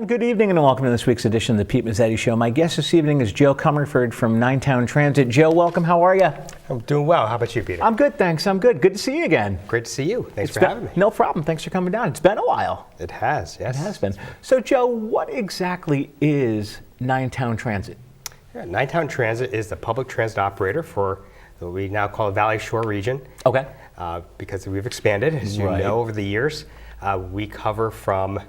good evening and welcome to this week's edition of the Pete Mezzetti Show. My guest this evening is Joe Comerford from Ninetown Transit. Joe, welcome. How are you? I'm doing well. How about you, Peter? I'm good, thanks. I'm good. Good to see you again. Great to see you. Thanks for having me. No problem. Thanks for coming down. It's been a while. It has, yes. It has been. So, Joe, what exactly is Ninetown Transit? Yeah, Ninetown Transit is the public transit operator for what we now call the Valley Shore region. Okay. Because we've expanded, as you know, over the years. We cover from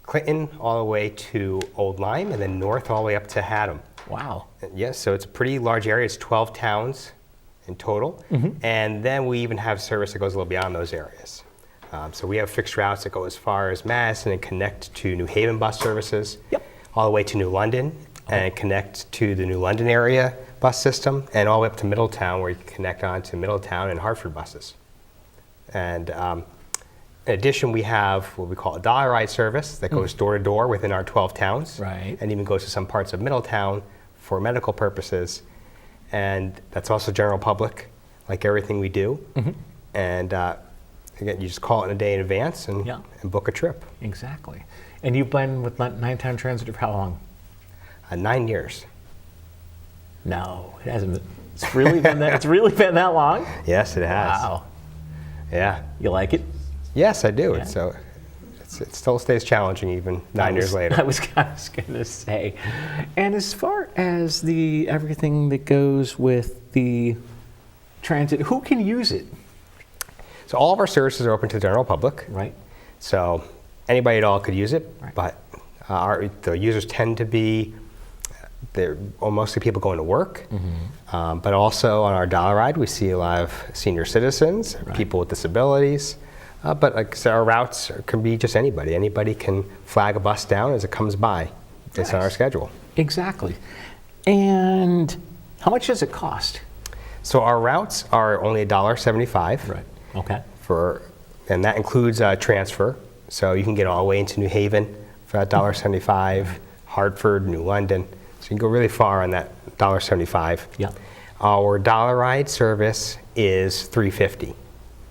Clinton all the way to Old Lyme and then north all the way up to Haddam. Wow. Yes, so it's a pretty large area. It's 12 towns in total. And then we even have service that goes a little beyond those areas. So we have fixed routes that go as far as Madison and connect to New Haven bus services, all the way to New London and connect to the New London area bus system, and all the way up to Middletown where you can connect on to Middletown and Hartford buses. And in addition, we have what we call a dollar ride service that goes door to door within our 12 towns, and even goes to some parts of Middletown for medical purposes. And that's also general public, like everything we do. And again, you just call it in a day in advance and book a trip. Exactly. And you've been with Ninetown Transit for how long? 9 years. No, it hasn't been. It's really been that. It's really been that long. Yes, it has. Wow. Yeah. You like it? Yes, I do. Yeah. So it still stays challenging even 9 years later. I was going to say. And as far as everything that goes with the transit, who can use it? So all of our services are open to the general public. Right. So anybody at all could use it, but the users tend to be they're mostly people going to work, but also on our dollar ride we see a lot of senior citizens, people with disabilities. But like I said, our routes can be just anybody. Anybody can flag a bus down as it comes by. It's on our schedule. Exactly. And how much does it cost? So our routes are only $1.75. Right. Okay. And that includes transfer. So you can get all the way into New Haven for that $1.75, Hartford, New London. So you can go really far on that $1.75. Yeah. Our dollar ride service is $3.50.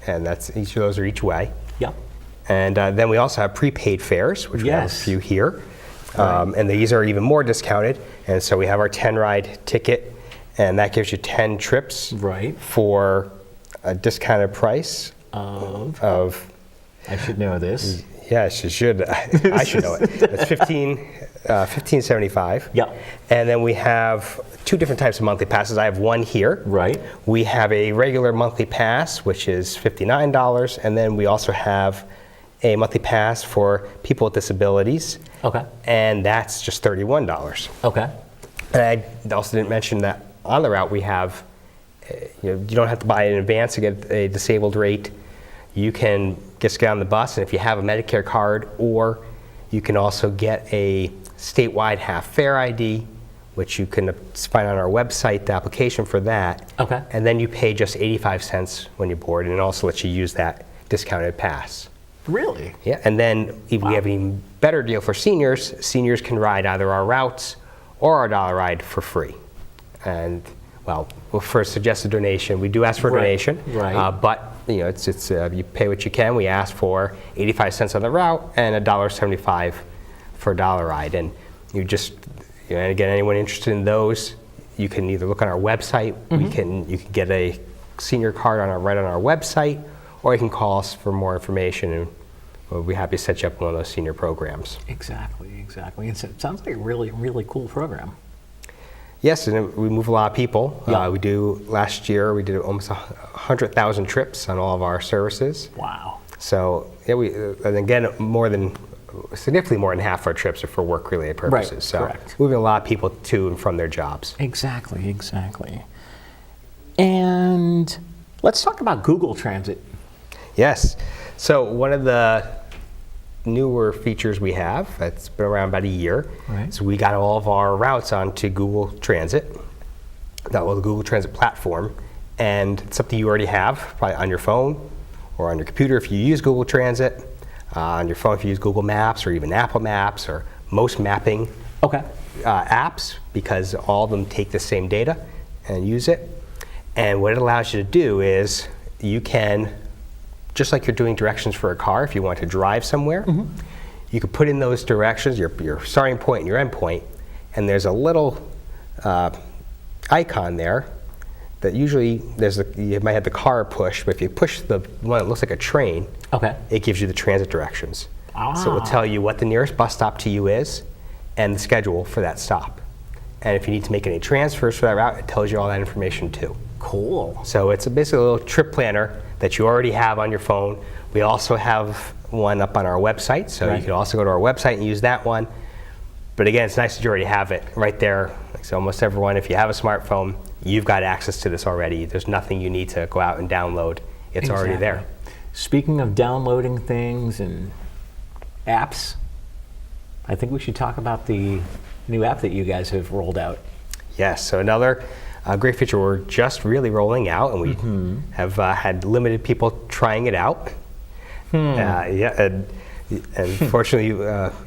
And that's each of those are each way. Yeah. And then we also have prepaid fares, which we have a few here. And these are even more discounted. And so we have our 10 ride ticket, and that gives you 10 trips for a discounted price of I should know this. Yes, you should. I should know it. It's $15.75. Yeah. And then we have two different types of monthly passes. I have one here. Right. We have a regular monthly pass, which is $59, and then we also have a monthly pass for people with disabilities. Okay. And that's just $31. Okay. And I also didn't mention that on the route we have, you don't have to buy it in advance to get a disabled rate. You can just get on the bus, and if you have a Medicare card, or you can also get a statewide half fare ID, which you can find on our website, the application for that. Okay. And then you pay just 85 cents when you board, and it also lets you use that discounted pass. Really? Yeah, and then we have an even better deal for seniors. Seniors can ride either our routes or our dollar ride for free. And well, for a suggested donation, we do ask for a donation, but it's you pay what you can. We ask for 85 cents on the route and $1.75 for a dollar ride. And you just, and again, anyone interested in those, you can either look on our website. You can get a senior card right on our website, or you can call us for more information, and we'll be happy to set you up one of those senior programs. Exactly. It sounds like a really, really cool program. Yes, and we move a lot of people. Last year we did almost 100,000 trips on all of our services. Wow. So and again, significantly more than half our trips are for work-related purposes. Right, so correct. Moving a lot of people to and from their jobs. Exactly. And let's talk about Google Transit. Yes. So one of the newer features we have, that's been around about a year, so we got all of our routes onto Google Transit, the Google Transit platform, and it's something you already have, probably on your phone or on your computer if you use Google Transit, on your phone if you use Google Maps or even Apple Maps or most mapping apps, because all of them take the same data and use it. And what it allows you to do is you can, just like you're doing directions for a car, if you want to drive somewhere, you could put in those directions, your starting point and your end point, and there's a little icon there that usually you might have the car push, but if you push the one that looks like a train, Okay. it gives you the transit directions. Ah. So it will tell you what the nearest bus stop to you is and the schedule for that stop. And if you need to make any transfers for that route, it tells you all that information too. Cool. So it's basically a little trip planner that you already have on your phone. We also have one up on our website, so Right. you can also go to our website and use that one. But again, it's nice that you already have it right there. So almost everyone, if you have a smartphone, you've got access to this already. There's nothing you need to go out and download. It's already there. Exactly. Speaking of downloading things and apps, I think we should talk about the new app that you guys have rolled out. Yes, so another great feature we're just really rolling out, and we have had limited people trying it out. And fortunately,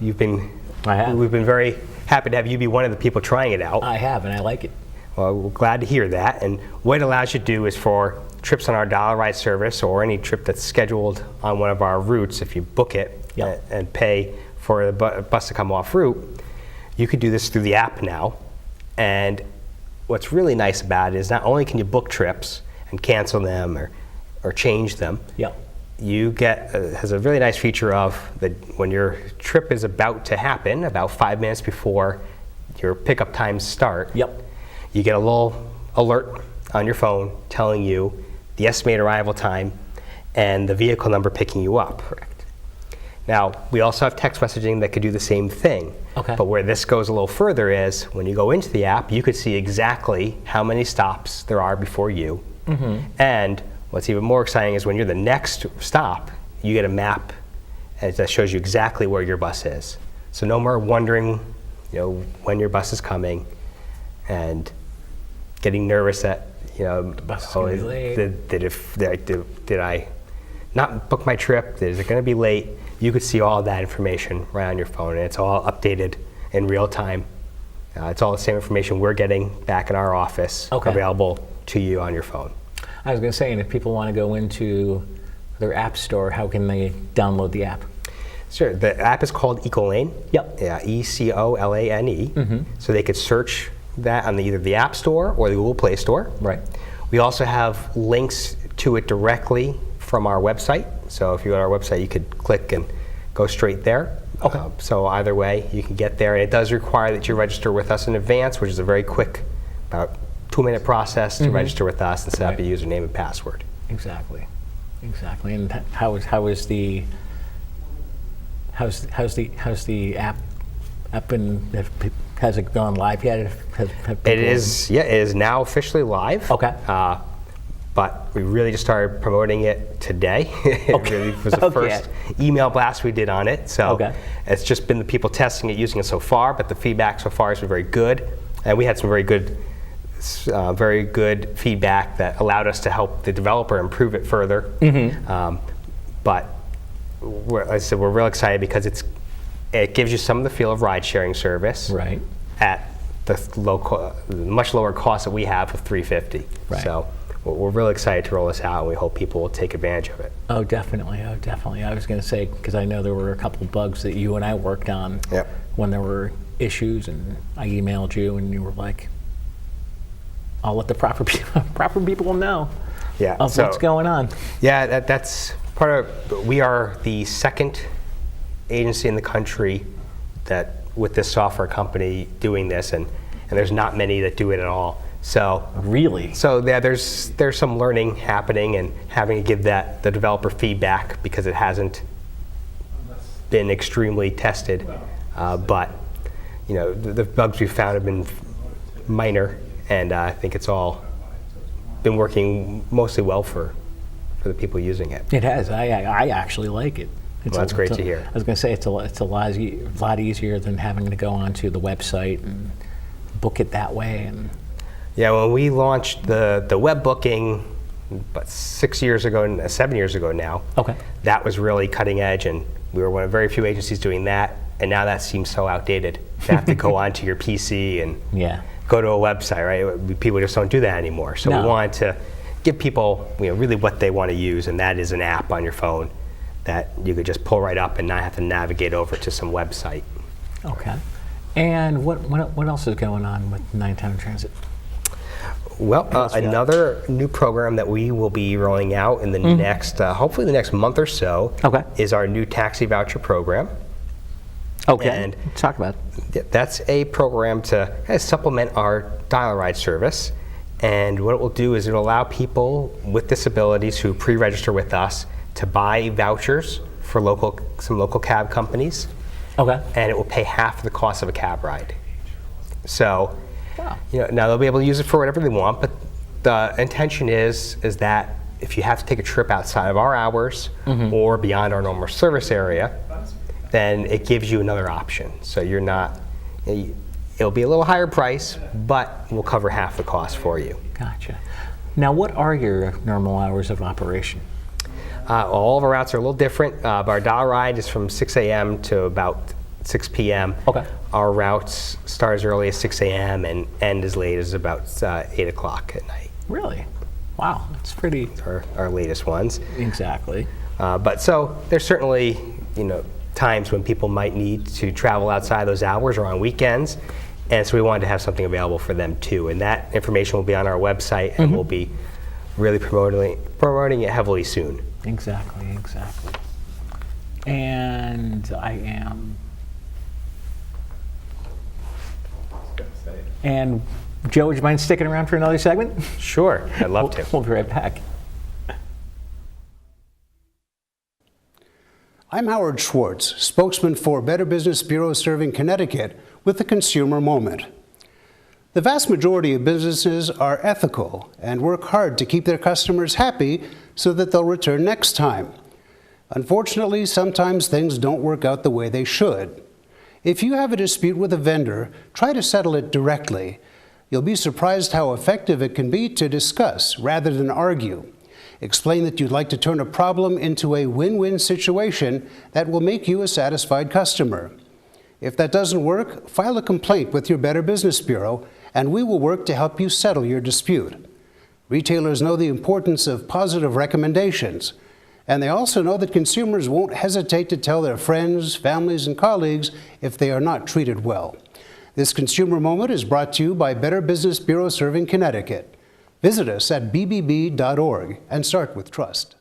we've been very happy to have you be one of the people trying it out. I have, and I like it. Well, we're glad to hear that. And what it allows you to do is for trips on our dollar ride service or any trip that's scheduled on one of our routes, if you book it Yep. and pay for the bus to come off route, you could do this through the app now. And what's really nice about it is not only can you book trips and cancel them or change them, Yep. you get has a really nice feature of that when your trip is about to happen, about 5 minutes before your pickup times start. Yep. You get a little alert on your phone telling you the estimated arrival time and the vehicle number picking you up. Correct. Now, we also have text messaging that could do the same thing. Okay. But where this goes a little further is when you go into the app, you could see exactly how many stops there are before you. And what's even more exciting is when you're the next stop, you get a map that shows you exactly where your bus is. So no more wondering, when your bus is coming and getting nervous that, The bus is gonna be late. did I not book my trip? Is it going to be late? You could see all that information right on your phone, and it's all updated in real time. It's all the same information we're getting back in our office, Okay. available to you on your phone. I was going to say, and if people want to go into their app store, how can they download the app? Sure. The app is called EcoLane. Yep. Yeah, ECOLANE. So they could search that on either the App Store or the Google Play Store. Right. We also have links to it directly from our website. So if you go to our website, you could click and go straight there. Okay. So either way, you can get there. And it does require that you register with us in advance, which is a very quick, about 2-minute process to register with us and set up a username and password. Exactly. And how's the app been? Has it gone live yet? It is now officially live. Okay. But we really just started promoting it today. It really was the first email blast we did on it. So it's just been the people testing it, using it so far, but the feedback so far has been very good. And we had some very good feedback that allowed us to help the developer improve it further. But like I said, we're real excited because it gives you some of the feel of ride-sharing service Right. at the much lower cost that we have of $350. Right. So we're really excited to roll this out, and we hope people will take advantage of it. Oh, definitely. I was going to say, because I know there were a couple bugs that you and I worked on when there were issues, and I emailed you, and you were like, I'll let the proper people know of what's going on. Yeah, that's part of. We are the second agency in the country that with this software company doing this, and there's not many that do it at all. So really, there's some learning happening and having to give the developer feedback because it hasn't been extremely tested. But the bugs we've found have been minor, and I think it's all been working mostly well for the people using it. It has. I actually like it. Well, that's great to hear. I was going to say it's a lot easier than having to go onto the website and book it that way. And yeah, when we launched the web booking, about 7 years ago now, that was really cutting edge, and we were one of very few agencies doing that. And now that seems so outdated. You have to go onto your PC and go to a website, right? People just don't do that anymore. So we wanted to give people really what they want to use, and that is an app on your phone that you could just pull right up and not have to navigate over to some website. Okay. And what else is going on with Nine-Town Transit? Well, another new program that we will be rolling out in the next, hopefully the next month or so, is our new taxi voucher program. Okay, and talk about it. That's a program to kind of supplement our dial-a-ride service. And what it will do is it will allow people with disabilities who pre-register with us to buy vouchers for some local cab companies. Okay. And it will pay half the cost of a cab ride. So, now they'll be able to use it for whatever they want, but the intention is that if you have to take a trip outside of our hours or beyond our normal service area, then it gives you another option. So you're not, it'll be a little higher price, but we'll cover half the cost for you. Gotcha. Now, what are your normal hours of operation? All of our routes are a little different. Our dial ride is from 6 a.m. to about 6 p.m. Okay. Our routes start as early as 6 a.m. and end as late as about 8 o'clock at night. Really? Wow, that's pretty. Our latest ones. Exactly. But so there's certainly, times when people might need to travel outside those hours or on weekends, and so we wanted to have something available for them too. And that information will be on our website, and we'll be really promoting it heavily soon. Exactly. And And Joe, would you mind sticking around for another segment? Sure, I'd love to. We'll be right back. I'm Howard Schwartz, spokesman for Better Business Bureau serving Connecticut with the Consumer Moment. The vast majority of businesses are ethical and work hard to keep their customers happy so that they'll return next time. Unfortunately, sometimes things don't work out the way they should. If you have a dispute with a vendor, try to settle it directly. You'll be surprised how effective it can be to discuss rather than argue. Explain that you'd like to turn a problem into a win-win situation that will make you a satisfied customer. If that doesn't work, file a complaint with your Better Business Bureau, and we will work to help you settle your dispute. Retailers know the importance of positive recommendations, and they also know that consumers won't hesitate to tell their friends, families, and colleagues if they are not treated well. This Consumer Moment is brought to you by Better Business Bureau serving Connecticut. Visit us at bbb.org and start with trust.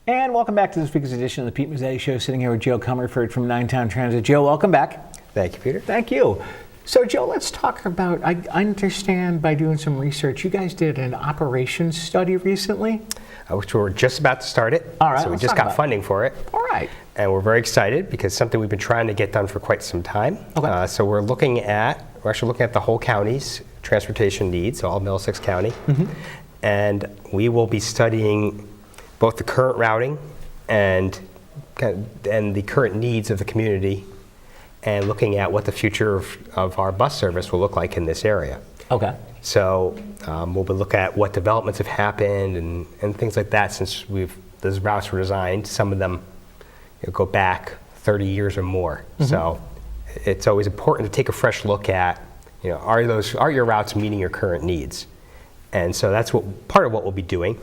And welcome back to this week's edition of the Pete Mezzetti Show. Sitting here with Joe Comerford from Nine-Town Transit. Joe, welcome back. Thank you, Peter. Thank you. So, Joe, let's talk about, I understand by doing some research, you guys did an operations study recently? Which we're just about to start it. All right. So we just got funding for it. All right. And we're very excited because it's something we've been trying to get done for quite some time. Okay. So we're actually looking at the whole county's transportation needs, all Middlesex County. And we will be studying both the current routing and the current needs of the community, and looking at what the future of our bus service will look like in this area. Okay. So we'll be looking at what developments have happened and those routes were designed. Some of them go back 30 years or more. So it's always important to take a fresh look at, are your routes meeting your current needs? And so that's part of what we'll be doing.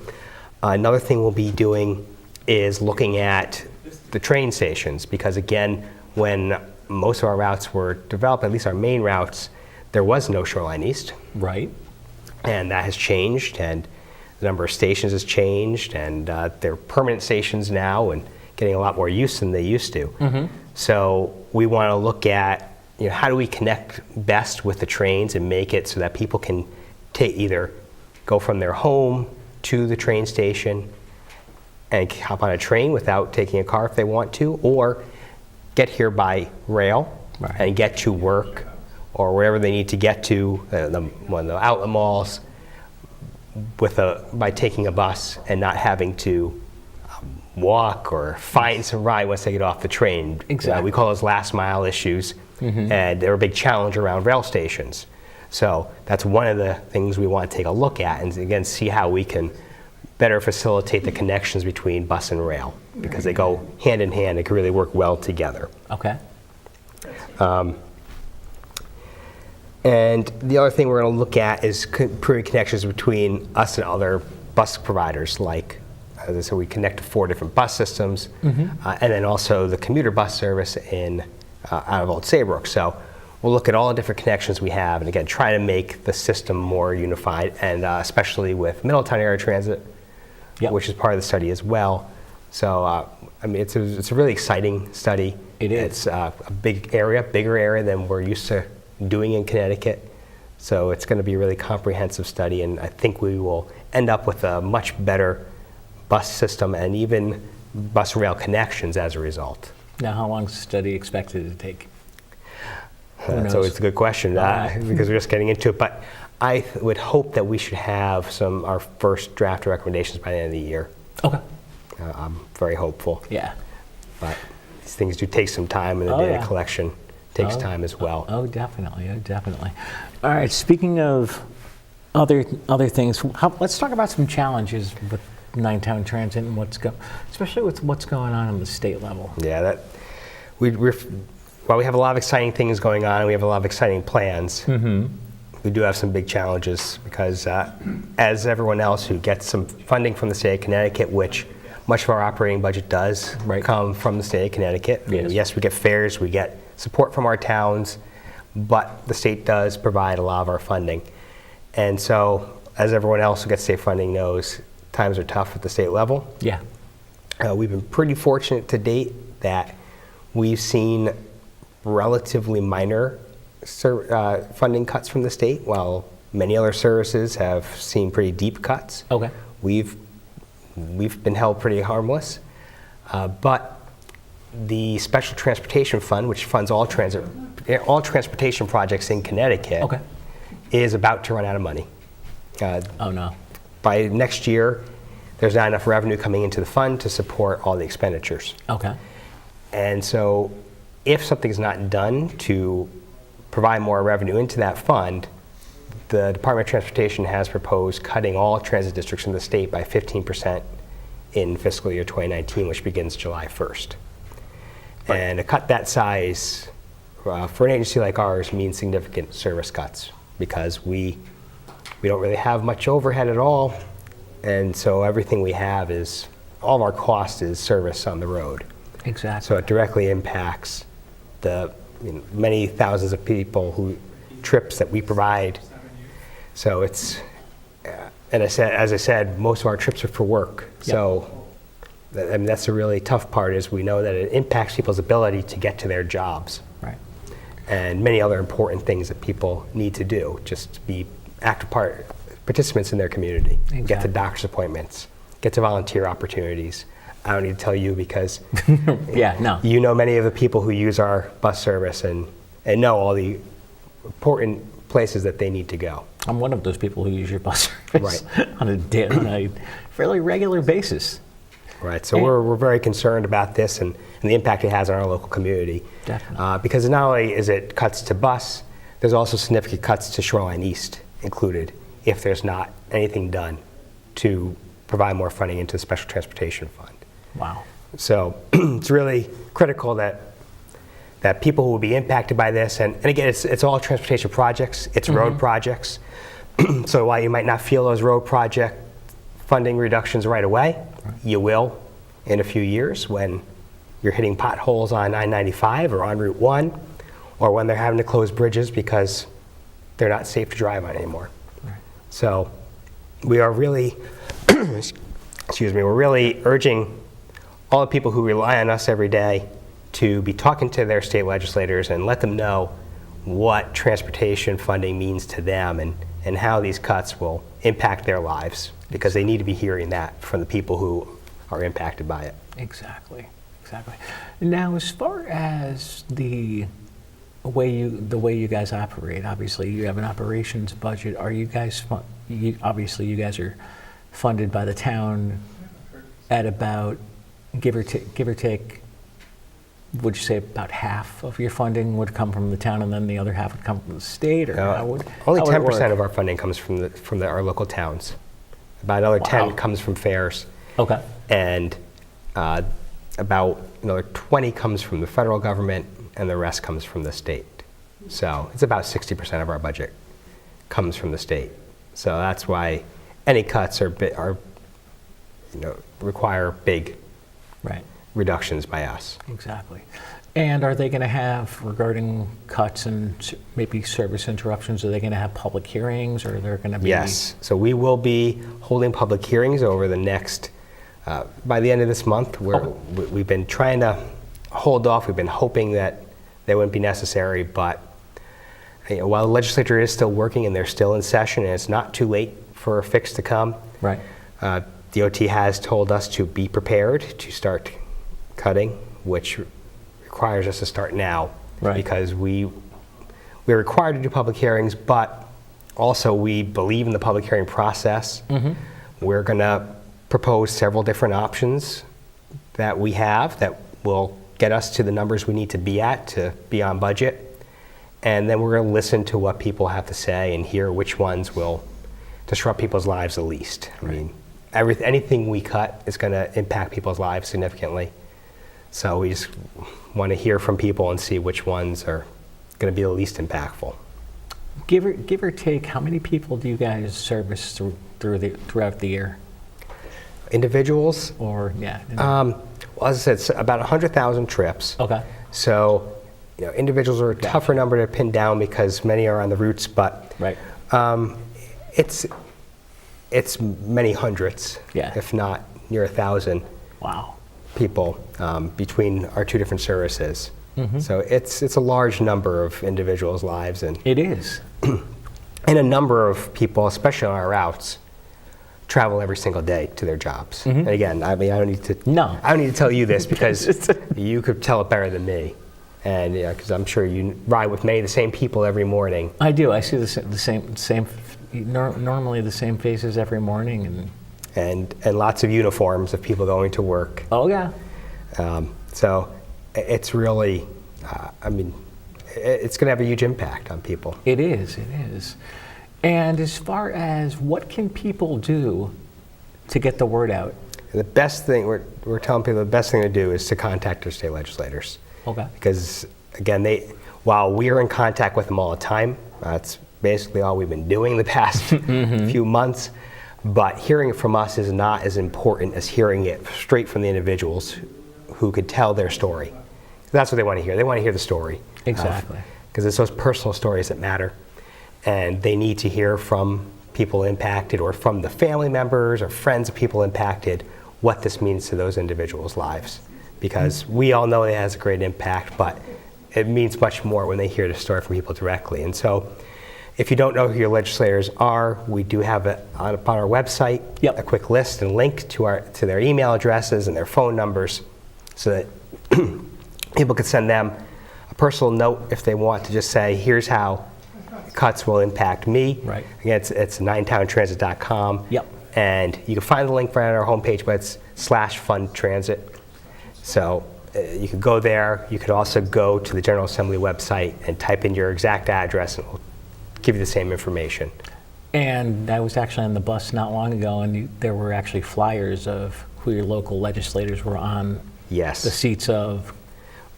Another thing we'll be doing is looking at the train stations, because again, when most of our routes were developed, at least our main routes, there was no Shoreline East. Right. And that has changed, and the number of stations has changed, and they're permanent stations now and getting a lot more use than they used to. So we want to look at, how do we connect best with the trains and make it so that people can either go from their home to the train station and hop on a train without taking a car if they want to, or get here by rail and get to work or wherever they need to get to, one of the outlet malls, by taking a bus and not having to walk or find some ride once they get off the train. Exactly. We call those last mile issues, and they're a big challenge around rail stations. So that's one of the things we want to take a look at, and again, see how we can better facilitate the connections between bus and rail, because they go hand in hand. They can really work well together. Okay. And the other thing we're going to look at is improving connections between us and other bus providers, like as I said, we connect to 4 different bus systems, and then also the commuter bus service out of Old Saybrook. So we'll look at all the different connections we have, and again, try to make the system more unified, and especially with Middletown Area Transit, which is part of the study as well. So I mean, it's a really exciting study. It is. It's a big area, bigger area than we're used to doing in Connecticut. So it's going to be a really comprehensive study, and I think we will end up with a much better bus system and even bus rail connections as a result. Now, how long is the study expected to take? That's always a good question because we're just getting into it. But I would hope that we should have our first draft recommendations by the end of the year. Okay. I'm very hopeful. Yeah. But these things do take some time, and the data collection takes time as well. Oh, definitely. Oh, definitely. All right. Speaking of other things, let's talk about some challenges with Nine-Town Transit and especially with what's going on the state level. Yeah, while we have a lot of exciting things going on, and we have a lot of exciting plans. We do have some big challenges because, as everyone else who gets some funding from the state of Connecticut, which much of our operating budget does come from the state of Connecticut. Yes, we get fares, we get support from our towns, but the state does provide a lot of our funding. And so, as everyone else who gets state funding knows, times are tough at the state level. Yeah. We've been pretty fortunate to date that we've seen relatively minor funding cuts from the state, while many other services have seen pretty deep cuts. Okay. We've been held pretty harmless, but the Special Transportation Fund, which funds all transportation projects in Connecticut, is about to run out of money. Oh no. By next year, there's not enough revenue coming into the fund to support all the expenditures. Okay. And so if something's not done to provide more revenue into that fund, the Department of Transportation has proposed cutting all transit districts in the state by 15% in fiscal year 2019, which begins July 1st. Right. And a cut that size for an agency like ours means significant service cuts because we don't really have much overhead at all, and so everything we have all of our cost is service on the road. Exactly. So it directly impacts the many thousands of trips that we provide. So it's, and as I said, most of our trips are for work. Yep. So that's a really tough part, is we know that it impacts people's ability to get to their jobs. Right. And many other important things that people need to do, just to be active participants in their community. Exactly. Get to doctor's appointments, get to volunteer opportunities. I don't need to tell you because you know many of the people who use our bus service and know all the important places that they need to go. I'm one of those people who use your bus service on a fairly regular basis. Right, so we're very concerned about this and the impact it has on our local community. Definitely. Because not only is it cuts to bus, there's also significant cuts to Shoreline East included if there's not anything done to provide more funding into the Special Transportation Fund. Wow. So it's really critical that people who will be impacted by this, and again, it's all transportation projects, it's road projects. So while you might not feel those road project funding reductions right away, you will in a few years when you're hitting potholes on I-95 or on Route 1, or when they're having to close bridges because they're not safe to drive on anymore. Right. So we are really, we're really urging all the people who rely on us every day to be talking to their state legislators and let them know what transportation funding means to them and how these cuts will impact their lives, because they need to be hearing that from the people who are impacted by it. Exactly. Now, as far as the way you guys operate, obviously you have an operations budget. Are you guys obviously you guys are funded by the town at about give or take, would you say about half of your funding would come from the town and then the other half would come from the state? Or only 10% of our funding comes from our local towns. About another 10 comes from fares. Okay. And about another 20 comes from the federal government, and the rest comes from the state. So it's about 60% of our budget comes from the state. So that's why any cuts are require big Right. reductions by us. Exactly. And are they going to have, regarding cuts and maybe service interruptions, are they going to have public hearings, or they're going to be? Yes. So we will be holding public hearings over the next, by the end of this month. We've been trying to hold off. We've been hoping that they wouldn't be necessary, but while the legislature is still working and they're still in session, and it's not too late for a fix to come. Right. DOT has told us to be prepared to start cutting, which requires us to start now. Right. Because we're required to do public hearings, but also we believe in the public hearing process. Mm-hmm. We're going to propose several different options that we have that will get us to the numbers we need to be at to be on budget. And then we're going to listen to what people have to say and hear which ones will disrupt people's lives the least. I mean, anything we cut is going to impact people's lives significantly. So we just want to hear from people and see which ones are going to be the least impactful. Give or take, how many people do you guys service throughout the year? Individuals? Or, yeah. Well, as I said, it's about 100,000 trips. Okay. So, individuals are a tougher number to pin down because many are on the routes, but Right. It's many hundreds, Yeah. if not near 1,000 Wow. people between our two different services. Mm-hmm. So it's a large number of individuals' lives, and It is. a number of people, especially on our routes, travel every single day to their jobs. Mm-hmm. And again, I mean, I don't need to tell you this because you could tell it better than me. And because I'm sure you ride with many of the same people every morning. I do. I see the same normally the same faces every morning, And lots of uniforms of people going to work. oh yeah. So it's really, it's going to have a huge impact on people. It is. And as far as what can people do to get the word out? And the best thing, we're telling people the best thing to do is to contact their state legislators. Okay. Because again, while we are in contact with them all the time, that's basically all we've been doing the past few months, but hearing it from us is not as important as hearing it straight from the individuals who could tell their story. That's what they want to hear. They want to hear the story. Exactly. Because it's those personal stories that matter. And they need to hear from people impacted or from the family members or friends of people impacted what this means to those individuals' lives. Because we all know it has a great impact, but it means much more when they hear the story from people directly. And so if you don't know who your legislators are, we do have it on our website, Yep. a quick list and link to their email addresses and their phone numbers so that people could send them a personal note if they want to just say, here's how cuts will impact me. Right. Again, it's ninetowntransit.com. Yep. And you can find the link right on our homepage, but it's /fundtransit. So you could go there. You could also go to the General Assembly website and type in your exact address, and it will give you the same information. And I was actually on the bus not long ago, and there were actually flyers of who your local legislators were on Yes. the seats of.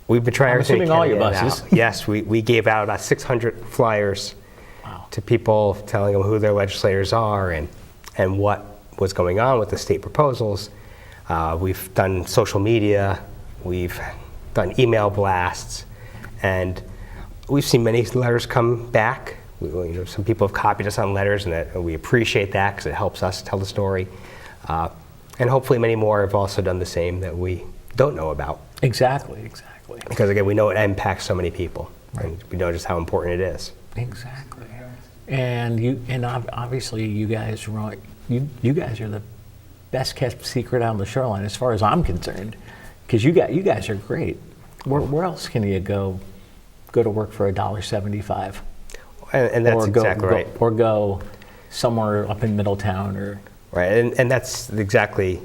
We've been trying I'm everything we assuming all can your to get it buses. out. Yes, we gave out about 600 flyers Wow. to people, telling them who their legislators are and what was going on with the state proposals. We've done social media, we've done email blasts, and we've seen many letters come back. Some people have copied us on letters, and we appreciate that because it helps us tell the story. And hopefully many more have also done the same that we don't know about. Exactly. Because again, we know it impacts so many people, and we know just how important it is. Exactly. And obviously you guys you guys are the best kept secret on the shoreline as far as I'm concerned, because you guys are great. Where else can you go to work for $1.75? And that's exactly right. Or go somewhere up in Middletown or. Right, and that's exactly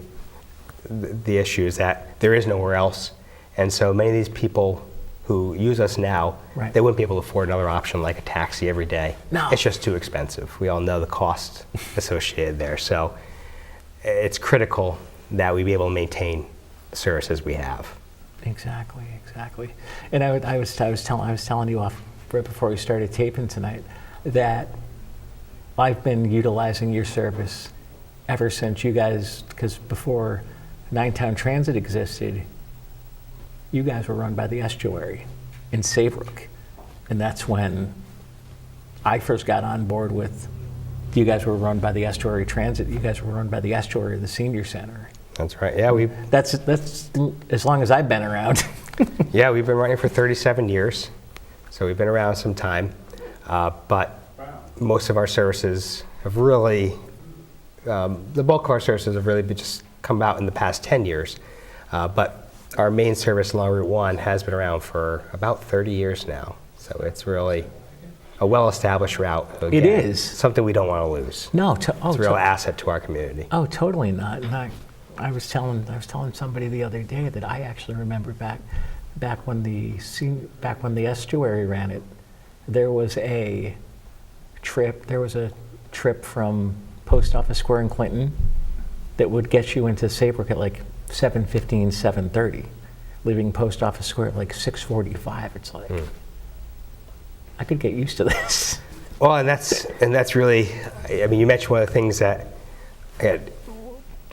the issue, is that there is nowhere else. And so many of these people who use us now, Right. they wouldn't be able to afford another option like a taxi every day. No. It's just too expensive. We all know the cost associated there. So it's critical that we be able to maintain the services we have. Exactly. And I was telling you off right before we started taping tonight that I've been utilizing your service ever since you guys, because before Ninetown Transit existed, you guys were run by the estuary in Saybrook. And that's when I first got on board with, you guys were run by the estuary transit, you guys were run by the estuary of the senior center. That's right. Yeah, That's as long as I've been around. yeah, we've been running for 37 years, so we've been around some time. But most of our services have really, the bulk of our services have really just come out in the past 10 years. But our main service along Route 1 has been around for about 30 years now. So it's really a well-established route. Again, It is. Something we don't want to lose. No, It's a real asset to our community. Oh, totally not. And I was telling somebody the other day that I actually remember back when the estuary ran it, there was a trip from Post Office Square in Clinton that would get you into Saybrook at like 7:15, 7:30, leaving Post Office Square at like 6:45. It's like, I could get used to this. Well, and that's really, I mean, you mentioned one of the things that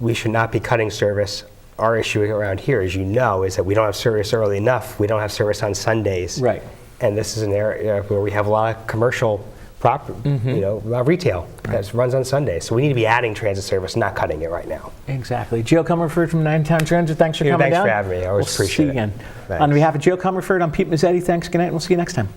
we should not be cutting service. Our issue around here, as you know, is that we don't have service early enough. We don't have service on Sundays. Right. And this is an area where we have a lot of commercial property, a lot of retail that runs on Sundays. So we need to be adding transit service, not cutting it right now. Exactly. Joe Comerford from Ninetown Transit, thanks for coming Thanks down. for having me. I always We'll appreciate see you it. again. Thanks. On behalf of Joe Comerford, I'm Pete Mezzetti. Thanks, good night, and we'll see you next time.